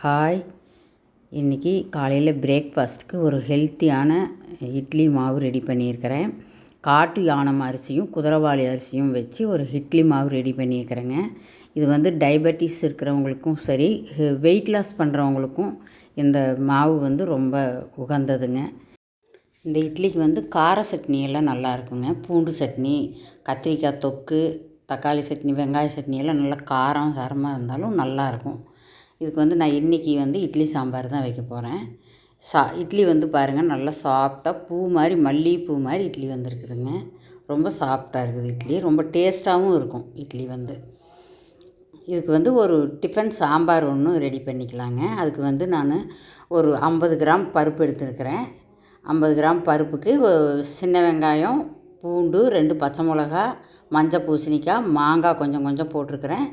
Hi, இன்றைக்கி காலையில் பிரேக்ஃபாஸ்ட்டுக்கு ஒரு ஹெல்த்தியான இட்லி மாவு ரெடி பண்ணியிருக்கிறேன். காட்டு யானம் அரிசியும் குதிரைவாலி அரிசியும் வச்சு ஒரு இட்லி மாவு ரெடி பண்ணியிருக்கிறேங்க. இது வந்து டயபெட்டிஸ் இருக்கிறவங்களுக்கும் சரி, வெயிட் லாஸ் பண்ணுறவங்களுக்கும் இந்த மாவு வந்து ரொம்ப உகந்ததுங்க. இந்த இட்லிக்கு வந்து கார சட்னி எல்லாம் நல்லா இருக்குங்க. பூண்டு சட்னி, கத்திரிக்காய் தொக்கு, தக்காளி சட்னி, வெங்காய சட்னி எல்லாம் நல்லா காரமாக இருந்தாலும் நல்லாயிருக்கும். இதுக்கு வந்து நான் இன்றைக்கி வந்து இட்லி சாம்பார் தான் வைக்க போகிறேன். இட்லி வந்து பாருங்கள், நல்லா சாஃப்டாக பூ மாதிரி, மல்லிகைப்பூ மாதிரி இட்லி வந்திருக்குதுங்க. ரொம்ப சாஃப்டாக இருக்குது இட்லி, ரொம்ப டேஸ்ட்டாகவும் இருக்கும் இட்லி வந்து. இதுக்கு வந்து ஒரு டிஃபன் சாம்பார் ஒன்று ரெடி பண்ணிக்கலாங்க. அதுக்கு வந்து நான் ஒரு 50 கிராம் பருப்பு எடுத்துருக்கிறேன். 50 கிராம் பருப்புக்கு சின்ன வெங்காயம், பூண்டு, 2 பச்சை மிளகா, மஞ்சள் பூசணிக்காய், மாங்காய் கொஞ்சம் கொஞ்சம் போட்டிருக்கிறேன்.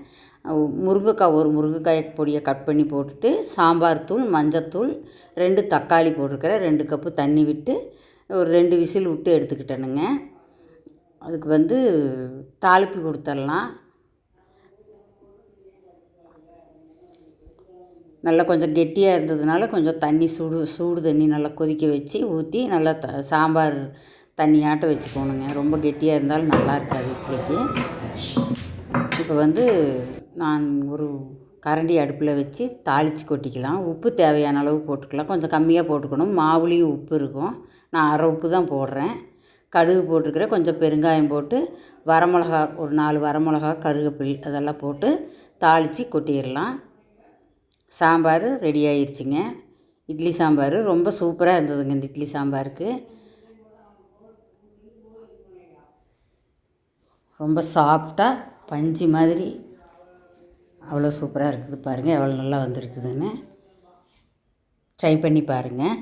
முருங்கைக்காய், ஒரு முருங்கைக்காய் பொடியை கட் பண்ணி போட்டுட்டு, சாம்பார் தூள், மஞ்சத்தூள், 2 தக்காளி போட்டிருக்கிறேன். 2 கப்பு தண்ணி விட்டு ஒரு 2 விசில் விட்டு எடுத்துக்கிட்டேனுங்க. அதுக்கு வந்து தாளிப்பு கொடுத்துடலாம். நல்லா கொஞ்சம் கெட்டியாக இருந்ததுனால கொஞ்சம் தண்ணி சூடு தண்ணி நல்லா கொதிக்க வச்சு ஊற்றி நல்லா சாம்பார் தண்ணியாட்டம் வச்சுக்கோணுங்க. ரொம்ப கெட்டியாக இருந்தாலும் நல்லா இருக்காது இட்லிக்கு. இப்போ வந்து நான் ஒரு கரண்டி அடுப்பில் வச்சு தாளித்து கொட்டிக்கலாம். உப்பு தேவையான அளவு போட்டுக்கலாம், கொஞ்சம் கம்மியாக போட்டுக்கணும். மாவுலேயும் உப்பு இருக்கும், நான் அரை உப்பு தான் போடுறேன். கடுகு போட்டுக்கிறேன், கொஞ்சம் பெருங்காயம் போட்டு, வரமிளகா ஒரு 4 வரமிளகா, கருவேப்பிலை அதெல்லாம் போட்டு தாளித்து கொட்டிடலாம். சாம்பார் ரெடி ஆயிடுச்சுங்க. இட்லி சாம்பார் ரொம்ப சூப்பராக இருந்ததுங்க. இந்த இட்லி சாம்பாருக்கு ரொம்ப சாஃப்டாக பஞ்சு மாதிரி அவ்வளோ சூப்பராக இருக்குது. பாருங்கள் எவ்வளோ நல்லா வந்திருக்குதுன்னு. ட்ரை பண்ணி பாருங்கள்.